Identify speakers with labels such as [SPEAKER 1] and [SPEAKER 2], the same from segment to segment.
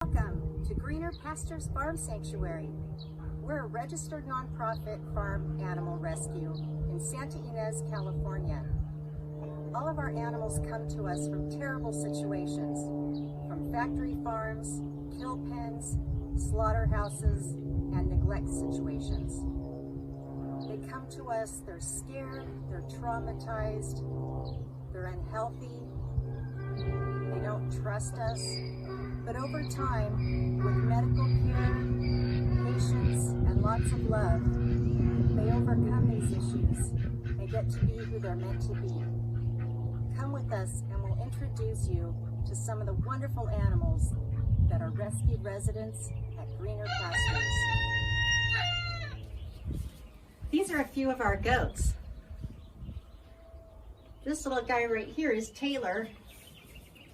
[SPEAKER 1] Welcome to Greener Pastures Farm Sanctuary. We're a registered nonprofit farm animal rescue in Santa Ynez, California. All of our animals come to us from terrible situations, from factory farms, kill pens, slaughterhouses, and neglect situations. They come to us, they're scared, they're traumatized, they're unhealthy, they don't trust us. But over time, with medical care, patience, and lots of love, they overcome these issues and get to be who they're meant to be. Come with us and we'll introduce you to some of the wonderful animals that are rescued residents at Greener Pastures. These are a few of our goats. This little guy right here is Taylor.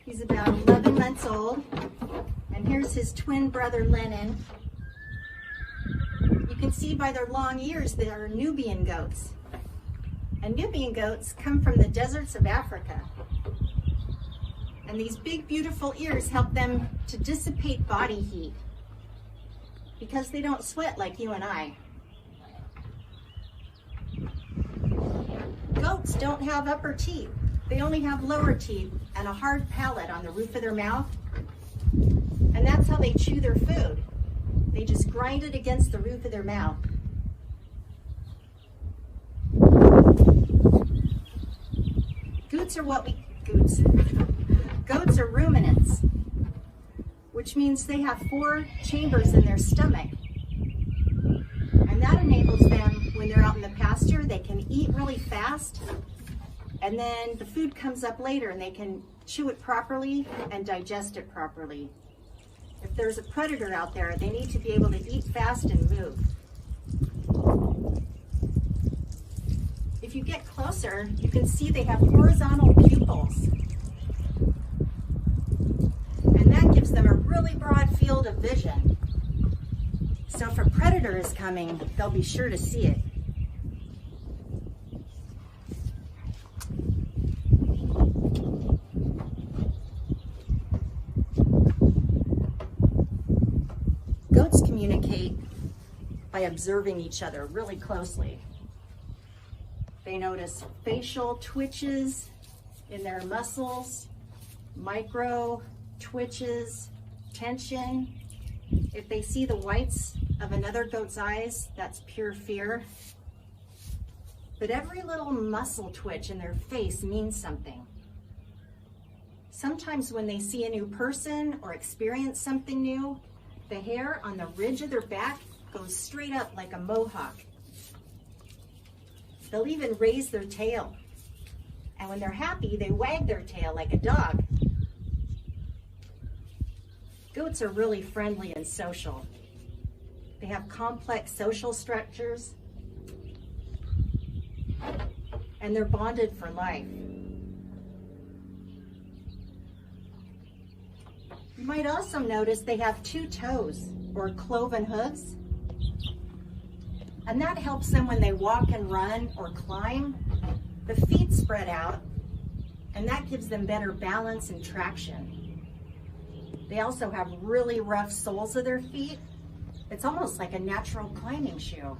[SPEAKER 1] He's about 11 months old. And here's his twin brother, Lennon. You can see by their long ears they are Nubian goats. And Nubian goats come from the deserts of Africa. And these big, beautiful ears help them to dissipate body heat because they don't sweat like you and I. Goats don't have upper teeth. They only have lower teeth and a hard palate on the roof of their mouth. And that's how they chew their food. They just grind it against the roof of their mouth. Goats are ruminants, which means they have 4 chambers in their stomach. And that enables them, when they're out in the pasture, they can eat really fast, and then the food comes up later and they can chew it properly and digest it properly. If there's a predator out there, they need to be able to eat fast and move. If you get closer, you can see they have horizontal pupils. And that gives them a really broad field of vision. So if a predator is coming, they'll be sure to see it. Goats communicate by observing each other really closely. They notice facial twitches in their muscles, micro twitches, tension. If they see the whites of another goat's eyes, that's pure fear. But every little muscle twitch in their face means something. Sometimes when they see a new person or experience something new, the hair on the ridge of their back goes straight up like a mohawk. They'll even raise their tail. And when they're happy, they wag their tail like a dog. Goats are really friendly and social. They have complex social structures, and they're bonded for life. You might also notice they have 2 toes, or cloven hooves, and that helps them when they walk and run or climb. The feet spread out, and that gives them better balance and traction. They also have really rough soles of their feet. It's almost like a natural climbing shoe.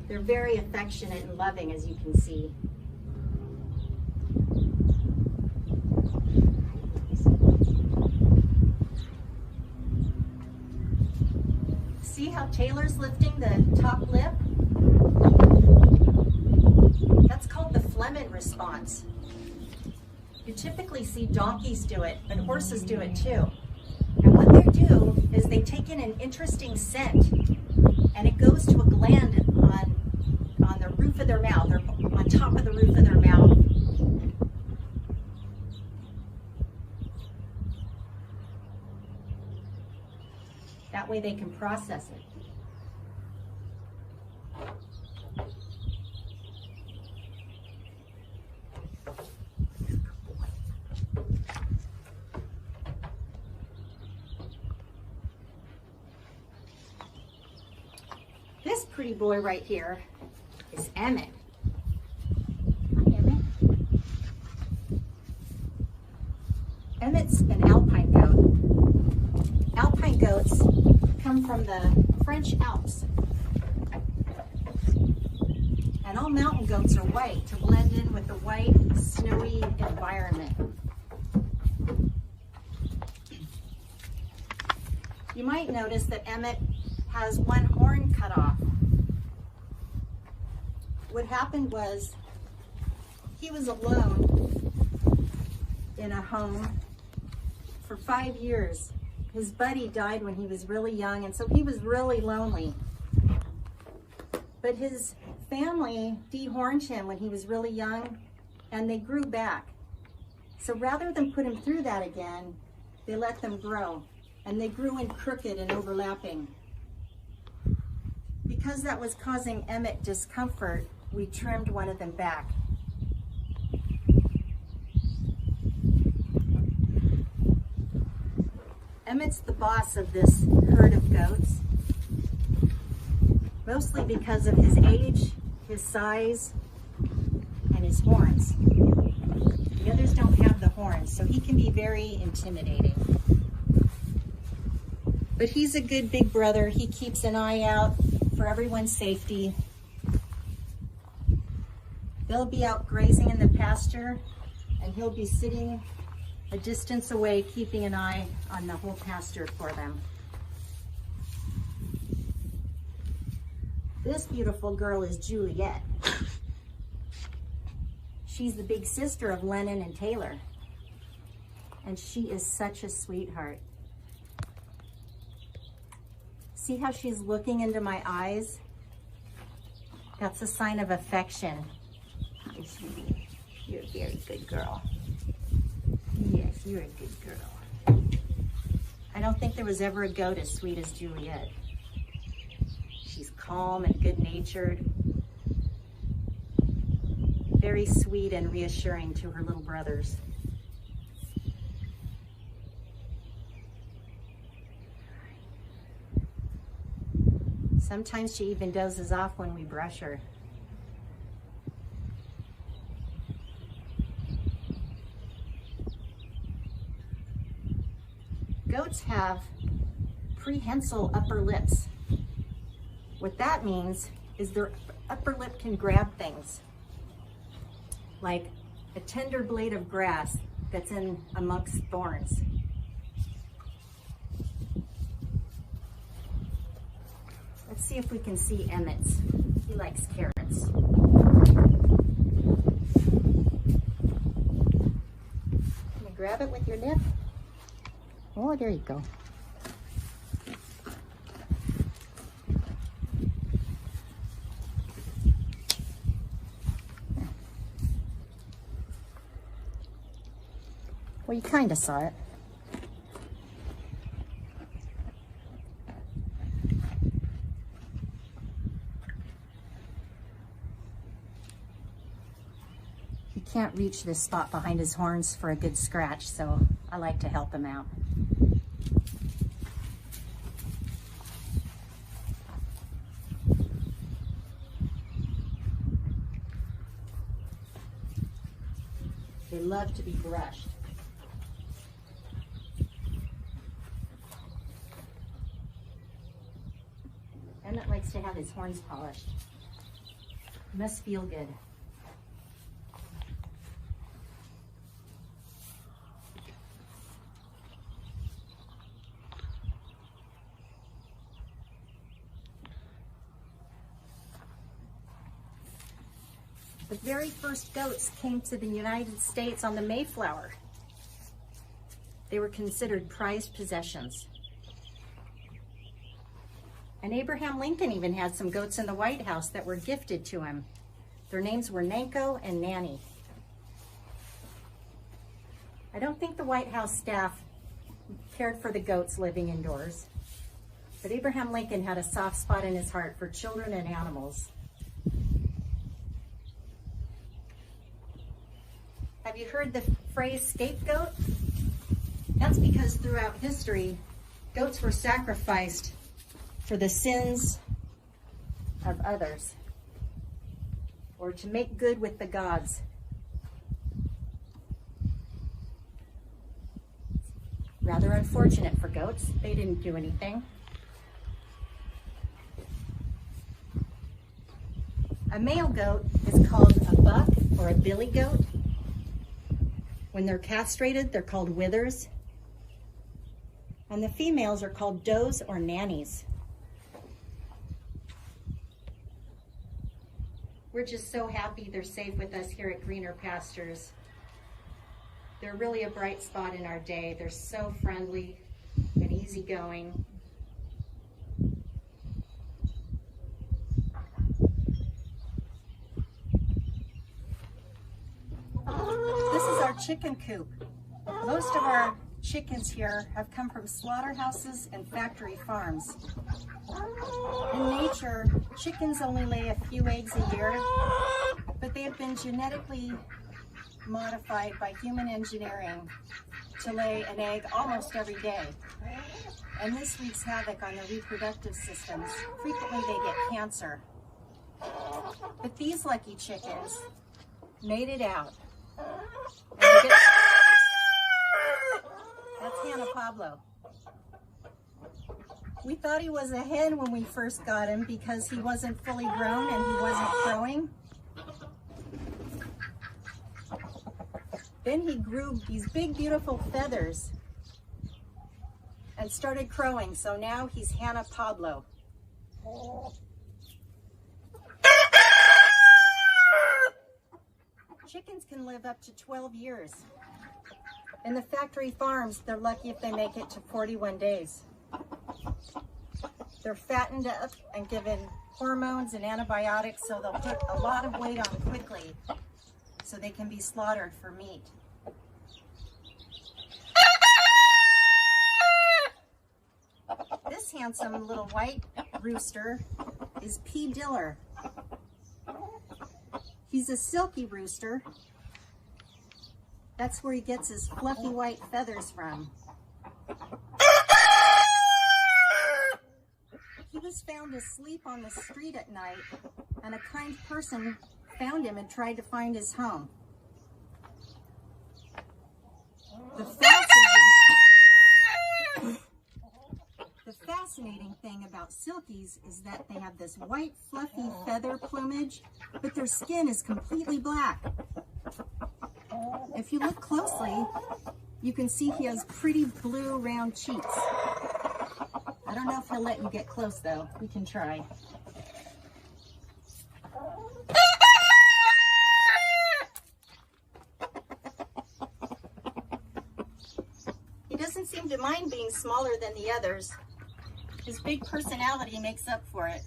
[SPEAKER 1] They're very affectionate and loving, as you can see. See how Taylor's lifting the top lip? That's called the phlegm response. You typically see donkeys do it, but horses do it too. And what they do is they take in an interesting scent, and it goes to a gland on the roof of their mouth, or on top of the roof of their mouth. That way they can process it. This pretty boy right here is Emmett. Hi, Emmett. Emmet's an alpine goat. Alpine goats come from the French Alps. And all mountain goats are white to blend in with the white, snowy environment. You might notice that Emmet has one horn cut off. What happened was he was alone in a home for 5 years. His buddy died when he was really young, and so he was really lonely. But his family dehorned him when he was really young, and they grew back. So rather than put him through that again, they let them grow, and they grew in crooked and overlapping. Because that was causing Emmet discomfort, we trimmed one of them back. Emmet's the boss of this herd of goats, mostly because of his age, his size, and his horns. The others don't have the horns, so he can be very intimidating. But he's a good big brother. He keeps an eye out for everyone's safety. They'll be out grazing in the pasture, and he'll be sitting a distance away, keeping an eye on the whole pasture for them. This beautiful girl is Juliette. She's the big sister of Lennon and Taylor, and she is such a sweetheart. See how she's looking into my eyes? That's a sign of affection. Hey, sweetie, you're a very good girl. Yes, you're a good girl. I don't think there was ever a goat as sweet as Juliette. She's calm and good-natured, very sweet and reassuring to her little brothers. Sometimes she even dozes off when we brush her. Goats have prehensile upper lips. What that means is their upper lip can grab things, like a tender blade of grass that's in amongst thorns. Let's see if we can see Emmet's. He likes carrots. Can you grab it with your nip? Oh, there you go. Well, you kind of saw it. He can't reach this spot behind his horns for a good scratch, so I like to help him out. They love to be brushed. Emmet likes to have his horns polished. It must feel good. The very first goats came to the United States on the Mayflower. They were considered prized possessions. And Abraham Lincoln even had some goats in the White House that were gifted to him. Their names were Nanko and Nanny. I don't think the White House staff cared for the goats living indoors, but Abraham Lincoln had a soft spot in his heart for children and animals. Have you heard the phrase scapegoat? That's because throughout history, goats were sacrificed for the sins of others, or to make good with the gods. Rather unfortunate for goats. They didn't do anything. A male goat is called a buck or a billy goat. When they're castrated, they're called withers. And the females are called does or nannies. We're just so happy they're safe with us here at Greener Pastures. They're really a bright spot in our day. They're so friendly and easygoing. This is our chicken coop. Most of our chickens here have come from slaughterhouses and factory farms. In nature, chickens only lay a few eggs a year, but they have been genetically modified by human engineering to lay an egg almost every day. And this wreaks havoc on their reproductive systems. Frequently they get cancer. But these lucky chickens made it out. And that's Hannah Pablo. We thought he was a hen when we first got him because he wasn't fully grown and he wasn't crowing. Then he grew these big, beautiful feathers and started crowing. So now he's Hannah Pablo. Chickens can live up to 12 years. In the factory farms, they're lucky if they make it to 41 days. They're fattened up and given hormones and antibiotics, so they'll put a lot of weight on quickly so they can be slaughtered for meat. This handsome little white rooster is Pea Diller. He's a Silkie Rooster. That's where he gets his fluffy white feathers from. He was found asleep on the street at night, and a kind person found him and tried to find his home. The fascinating thing about Silkies is that they have this white fluffy feather plumage, but their skin is completely black. If you look closely, you can see he has pretty blue round cheeks. I don't know if he'll let you get close though. We can try. He doesn't seem to mind being smaller than the others. His big personality makes up for it.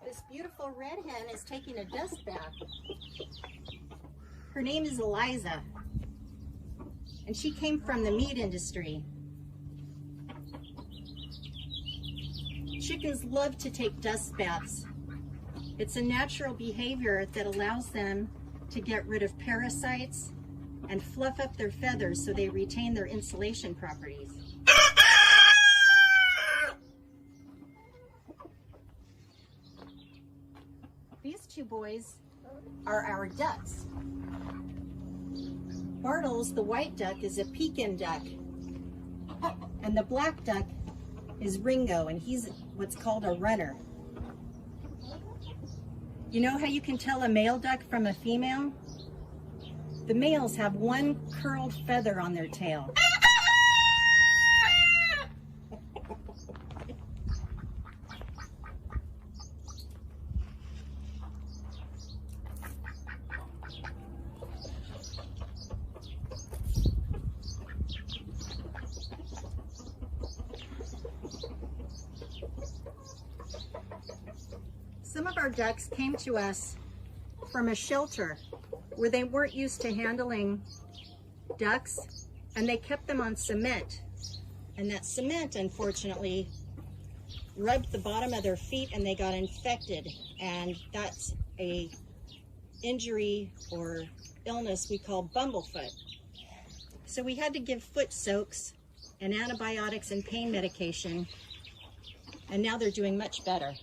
[SPEAKER 1] This beautiful red hen is taking a dust bath. Her name is Eliza, and she came from the meat industry. Chickens love to take dust baths. It's a natural behavior that allows them to get rid of parasites and fluff up their feathers so they retain their insulation properties. These two boys are our ducks. Bartles, the white duck, is a Pekin duck, and the black duck is Ringo, and he's what's called a runner. You know how you can tell a male duck from a female? The males have one curled feather on their tail. Some of our ducks came to us from a shelter where they weren't used to handling ducks, and they kept them on cement. And that cement, unfortunately, rubbed the bottom of their feet and they got infected. And that's a injury or illness we call bumblefoot. So we had to give foot soaks and antibiotics and pain medication, and now they're doing much better.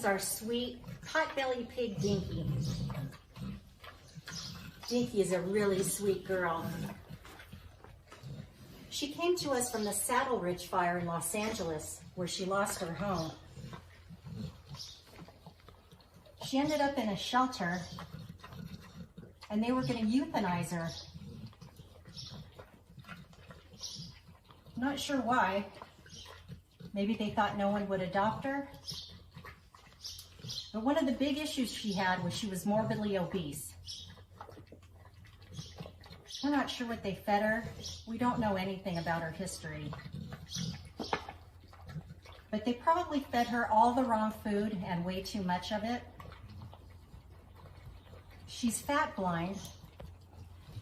[SPEAKER 1] is our sweet potbelly pig, Dinky. Dinky is a really sweet girl. She came to us from the Saddle Ridge fire in Los Angeles, where she lost her home. She ended up in a shelter, and they were going to euthanize her. Not sure why. Maybe they thought no one would adopt her. But one of the big issues she had was she was morbidly obese. We're not sure what they fed her. We don't know anything about her history. But they probably fed her all the wrong food and way too much of it. She's fat blind,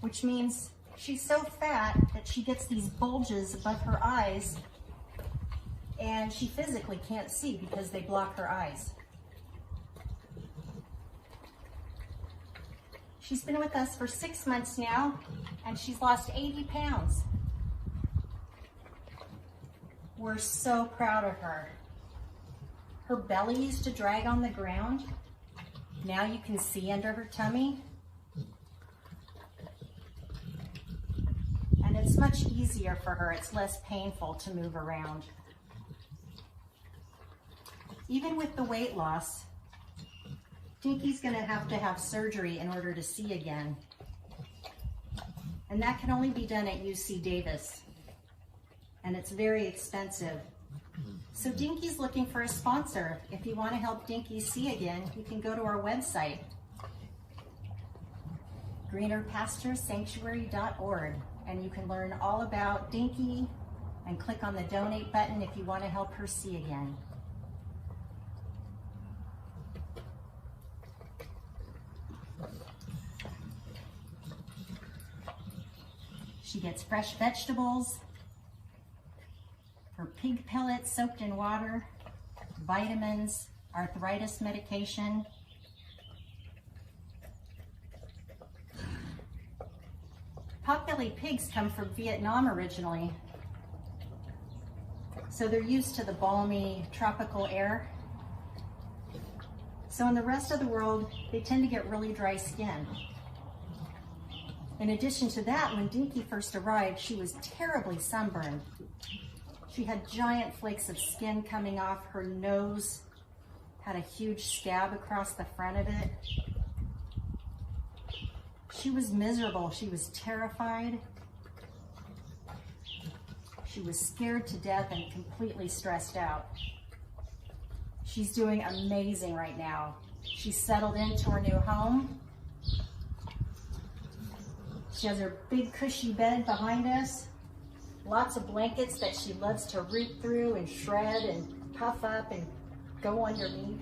[SPEAKER 1] which means she's so fat that she gets these bulges above her eyes and she physically can't see because they block her eyes. She's been with us for 6 months now, and she's lost 80 pounds. We're so proud of her. Her belly used to drag on the ground. Now you can see under her tummy. And it's much easier for her. It's less painful to move around. Even with the weight loss, Dinky's going to have surgery in order to see again. And that can only be done at UC Davis. And it's very expensive. So Dinky's looking for a sponsor. If you want to help Dinky see again, you can go to our website, greenerpasturesanctuary.org, and you can learn all about Dinky and click on the donate button if you want to help her see again. She gets fresh vegetables, her pig pellets soaked in water, vitamins, arthritis medication. Potbelly pigs come from Vietnam originally, so they're used to the balmy tropical air. So in the rest of the world, they tend to get really dry skin. In addition to that, when Dinky first arrived, she was terribly sunburned. She had giant flakes of skin coming off. Her nose had a huge scab across the front of it. She was miserable. She was terrified. She was scared to death and completely stressed out. She's doing amazing right now. She's settled into her new home. She has her big cushy bed behind us, lots of blankets that she loves to root through and shred and puff up and go underneath.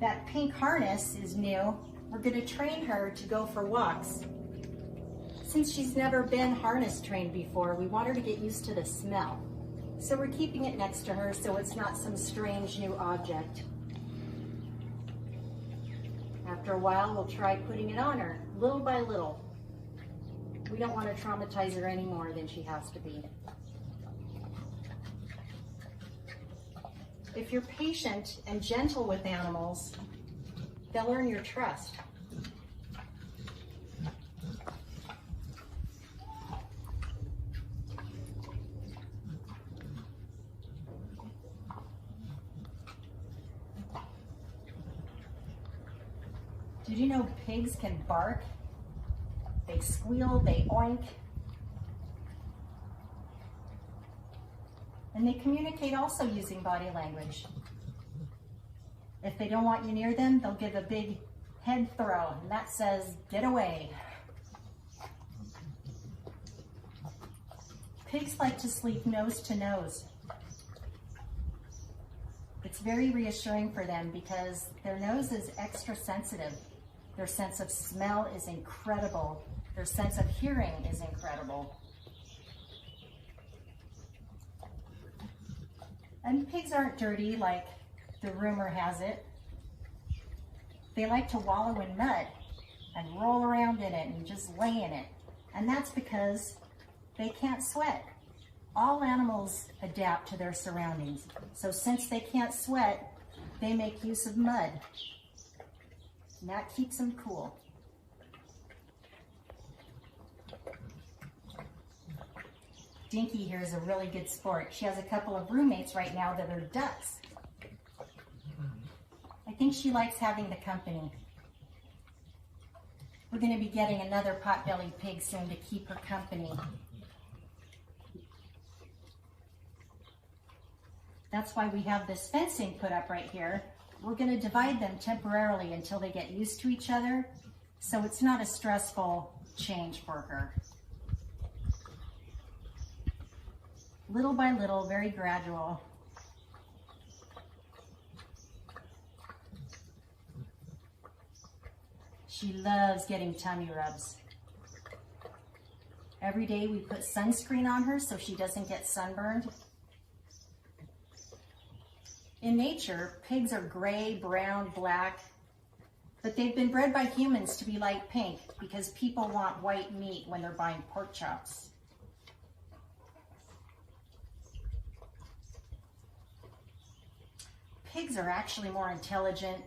[SPEAKER 1] That pink harness is new. We're going to train her to go for walks. Since she's never been harness trained before, we want her to get used to the smell. So we're keeping it next to her so it's not some strange new object. After a while, we'll try putting it on her, little by little. We don't want to traumatize her any more than she has to be. If you're patient and gentle with animals, they'll earn your trust. Did you know pigs can bark? They squeal, they oink. And they communicate also using body language. If they don't want you near them, they'll give a big head throw, and that says, get away. Pigs like to sleep nose to nose. It's very reassuring for them because their nose is extra sensitive. Their sense of smell is incredible. Their sense of hearing is incredible. And pigs aren't dirty like the rumor has it. They like to wallow in mud and roll around in it and just lay in it. And that's because They can't sweat. All animals adapt to their surroundings. So since they can't sweat, they make use of mud. And that keeps them cool. Dinky here is a really good sport. She has a couple of roommates right now that are ducks. I think she likes having the company. We're going to be getting another pot-bellied pig soon to keep her company. That's why we have this fencing put up right here. We're going to divide them temporarily until they get used to each other, so it's not a stressful change for her. Little by little, very gradual. She loves getting tummy rubs. Every day we put sunscreen on her so she doesn't get sunburned. In nature, pigs are gray, brown, black, but they've been bred by humans to be light pink because people want white meat when they're buying pork chops. Pigs are actually more intelligent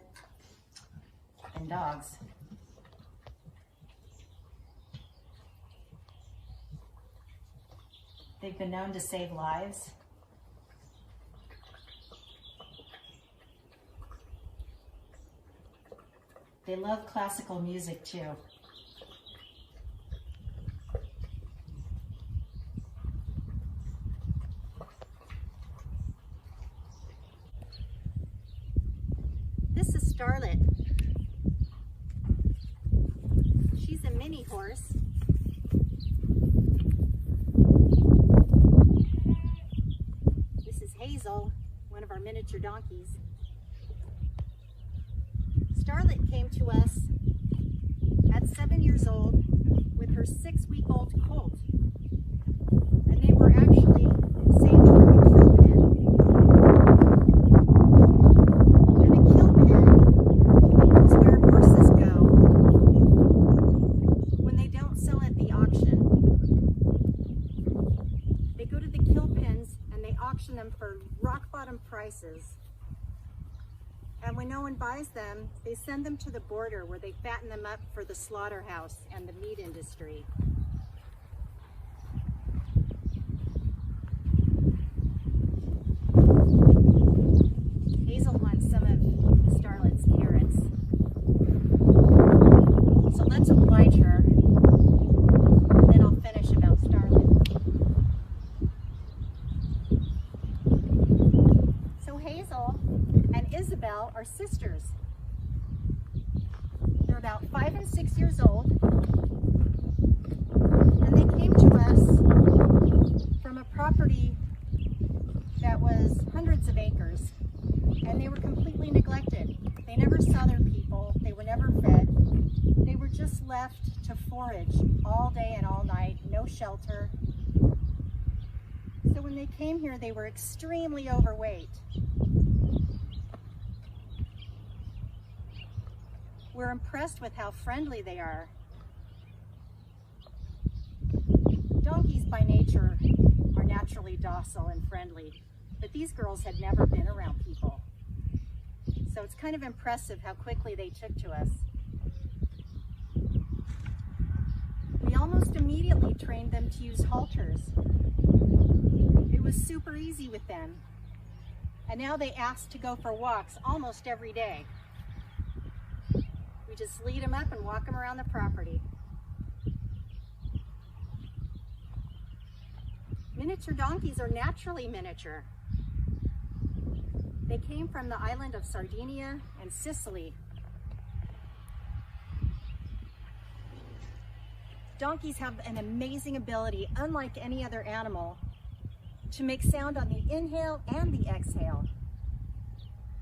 [SPEAKER 1] than dogs. They've been known to save lives. They love classical music too. This is Starlet. She's a mini horse. This is Hazel, one of our miniature donkeys. Starlet came to us at 7 years old with her 6-week-old colt, and they were actually saved from a kill pen. And a kill pen is where horses go when they don't sell at the auction. They go to the kill pens and they auction them for rock-bottom prices. And when no one buys them, they send them to the border where they fatten them up for the slaughterhouse and the meat industry. Hazel wants some of Starlet's carrots. So let's oblige her, and then I'll finish about Starlet. So Hazel and Isabel are sisters. They're about 5 and 6 years old, and they came to us from a property that was hundreds of acres, and they were completely neglected. They never saw their people, they were never fed. They were just left to forage all day and all night, no shelter. So when they came here, they were extremely overweight. We're impressed with how friendly they are. Donkeys by nature are naturally docile and friendly, but these girls had never been around people. So it's kind of impressive how quickly they took to us. We almost immediately trained them to use halters. It was super easy with them. And now they ask to go for walks almost every day. We just lead them up and walk them around the property. Miniature donkeys are naturally miniature. They came from the island of Sardinia and Sicily. Donkeys have an amazing ability, unlike any other animal, to make sound on the inhale and the exhale.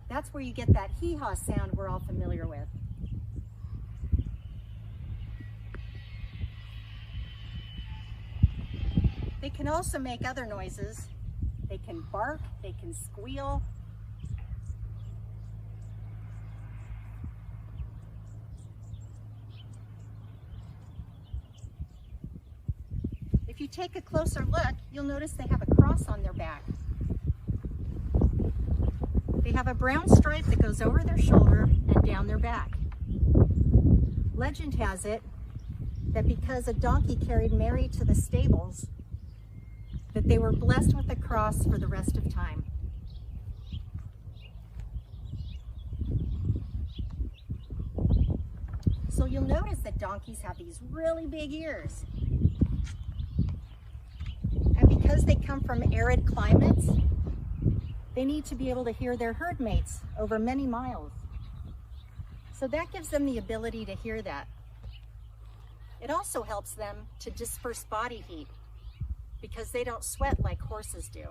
[SPEAKER 1] That's where you get that hee-haw sound we're all familiar with. They can also make other noises. They can bark, they can squeal. If you take a closer look, you'll notice they have a cross on their back. They have a brown stripe that goes over their shoulder and down their back. Legend has it that because a donkey carried Mary to the stables, that they were blessed with a cross for the rest of time. So you'll notice that donkeys have these really big ears. And because they come from arid climates, they need to be able to hear their herd mates over many miles. So that gives them the ability to hear that. It also helps them to disperse body heat because they don't sweat like horses do.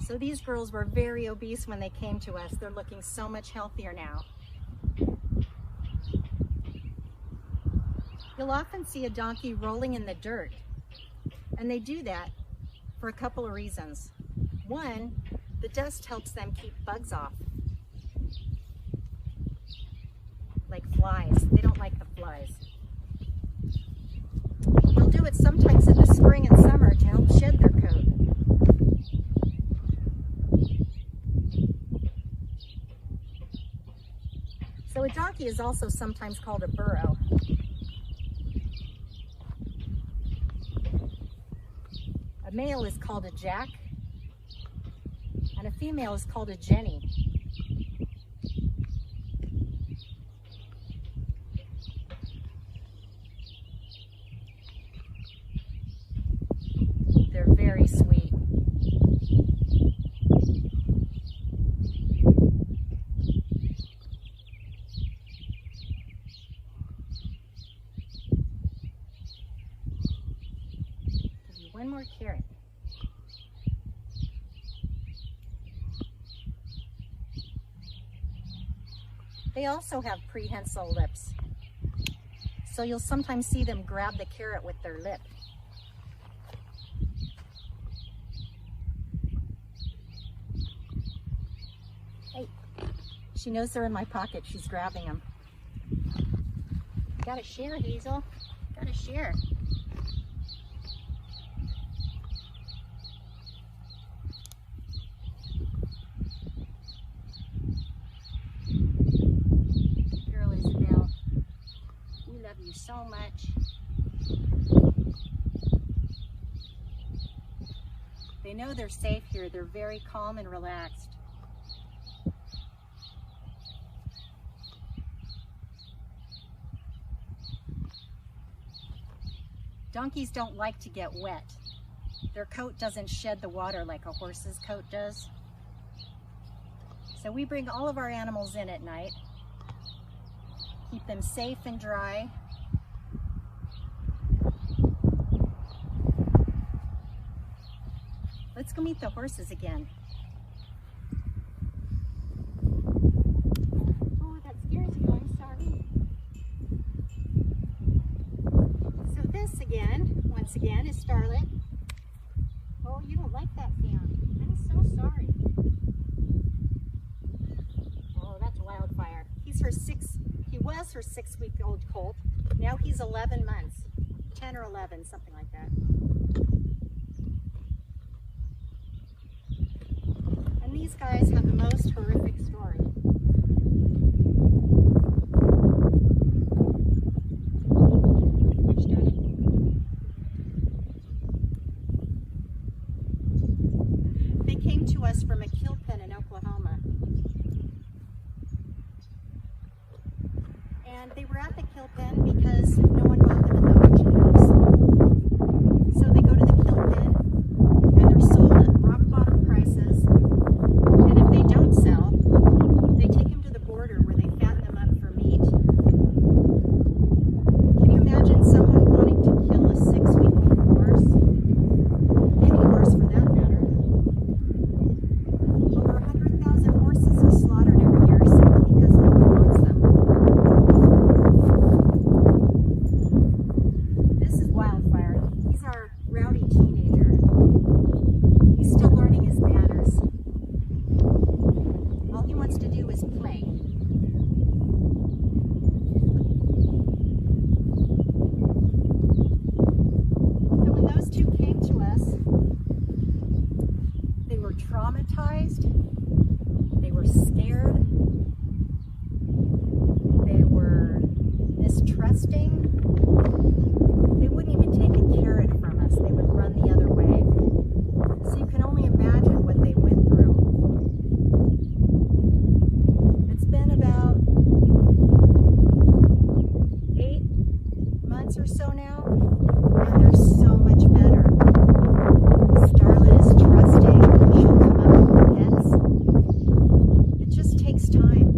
[SPEAKER 1] So these girls were very obese when they came to us. They're looking so much healthier now. You'll often see a donkey rolling in the dirt, and they do that for a couple of reasons. One, the dust helps them keep bugs off, like flies. They don't like the flies. They'll do it sometimes in the spring and summer to help shed their coat. So a donkey is also sometimes called a burro. A male is called a jack, and a female is called a jenny. They're very sweet. One more carrot. They also have prehensile lips, so you'll sometimes see them grab the carrot with their lip. Hey, she knows they're in my pocket. She's grabbing them. Gotta share, Hazel. Gotta share. So much. They know they're safe here. They're very calm and relaxed. Donkeys don't like to get wet. Their coat doesn't shed the water like a horse's coat does. So we bring all of our animals in at night, keep them safe and dry. Let's go meet the horses again. Oh, that scares you, I'm sorry. So this again, once again, is Starlet. Oh, you don't like that sound. I'm so sorry. Oh, that's Wildfire. He was her 6-week-old colt. Now he's 11 months, 10 or 11, something like that. These guys have the most horrific story. They came to us from a kill pen in Oklahoma. And they were at the kill pen because no one bought them in the auction house. So they go to the kill pen and they're sold at rock bottom prices. And if they don't sell, they take them to the border where they fatten them up for meat. Can you imagine someone wanting to kill a 6-week-old horse? Any horse for that matter. Over 100,000 horses are slaughtered every year simply because no one wants them. months or so now, and they're so much better. Starlet is trusting. She'll come up with pets. It just takes time.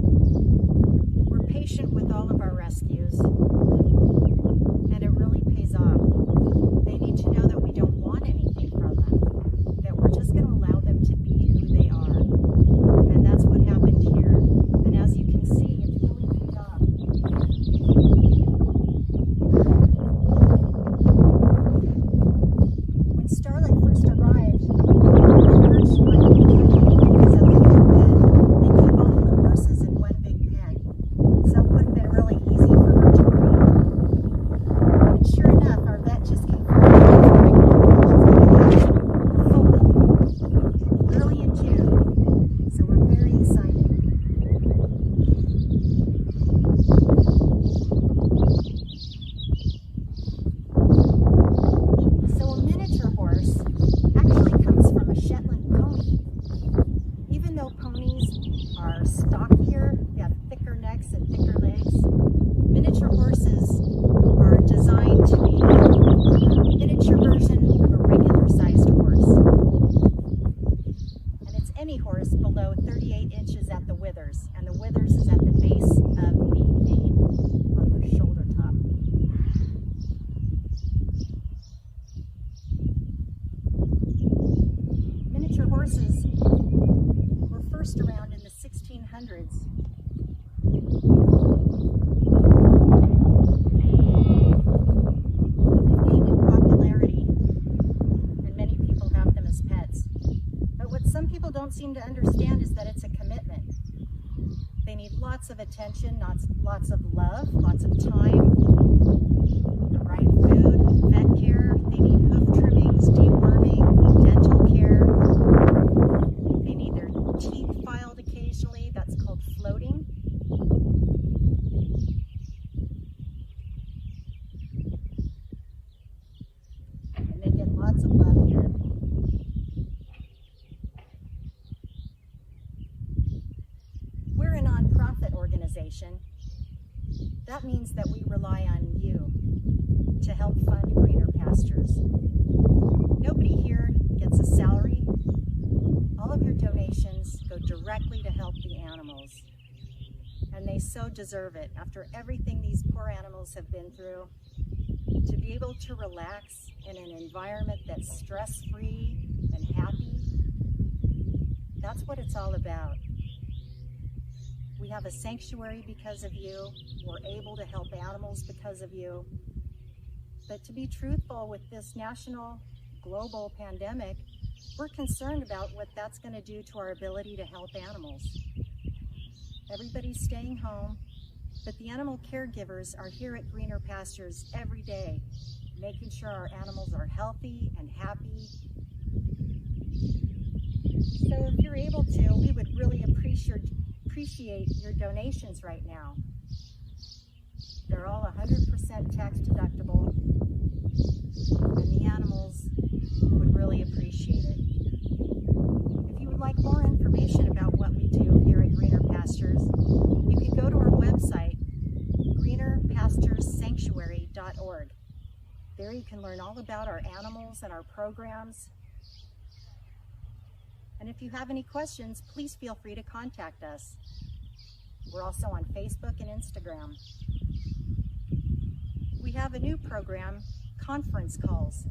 [SPEAKER 1] We're patient with all of our rescues, and it really pays off. They need to know that we don't want anything from them, that we're just going to allow them to be who they are. And that's what happened here. And as you can see, it's really paid off. When Starlet first arrived, she might be because of the big pen. They keep all of the horses in one big pen, so it would have been really easy for her to breed. And sure enough, our vet just confirmed that she's pregnant. She's going to have a foal early in June, so we're very excited. So a miniature horse actually comes from a Shetland pony. Even though ponies are stockier, they have thicker necks and thicker legs, miniature horses are designed to be a miniature version of a regular sized horse. And it's any horse below 38 inches at the withers, and the withers is at the base of the mane on the shoulder top. Miniature horses were first around in the 1600s. They've gained in popularity, and many people have them as pets. But what some people don't seem to understand is that it's a commitment. They need lots of attention, lots of love, lots of time, the right food, vet care. They need hoof trimmings, deworming, dental care. They need their teeth filed occasionally. That's called floating. And they get lots of love here. We're a nonprofit organization. That means that we rely on you to help fund Greener Pastures. Nobody here gets a salary. All of your donations go directly to help the animals. And they so deserve it after everything these poor animals have been through. To be able to relax in an environment that's stress-free and happy, that's what it's all about. We have a sanctuary because of you. We're able to help animals because of you. But to be truthful, with this national, global pandemic, we're concerned about what that's going to do to our ability to help animals. Everybody's staying home, but the animal caregivers are here at Greener Pastures every day, making sure our animals are healthy and happy. So if you're able to, we would really appreciate your donations right now. They're all 100% tax deductible, and the animals would really appreciate it. If you would like more information about what we do here at Greener Pastures, you can go to our website, greenerpasturessanctuary.org. There you can learn all about our animals and our programs. And if you have any questions, please feel free to contact us. We're also on Facebook and Instagram. We have a new program, conference calls.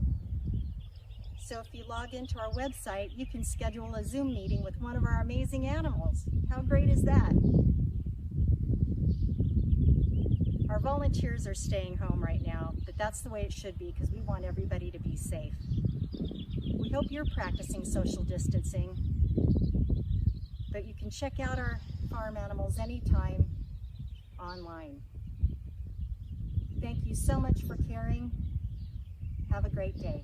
[SPEAKER 1] So if you log into our website, you can schedule a Zoom meeting with one of our amazing animals. How great is that? Our volunteers are staying home right now, but that's the way it should be because we want everybody to be safe. We hope you're practicing social distancing, but you can check out our farm animals anytime online. Thank you so much for caring. Have a great day.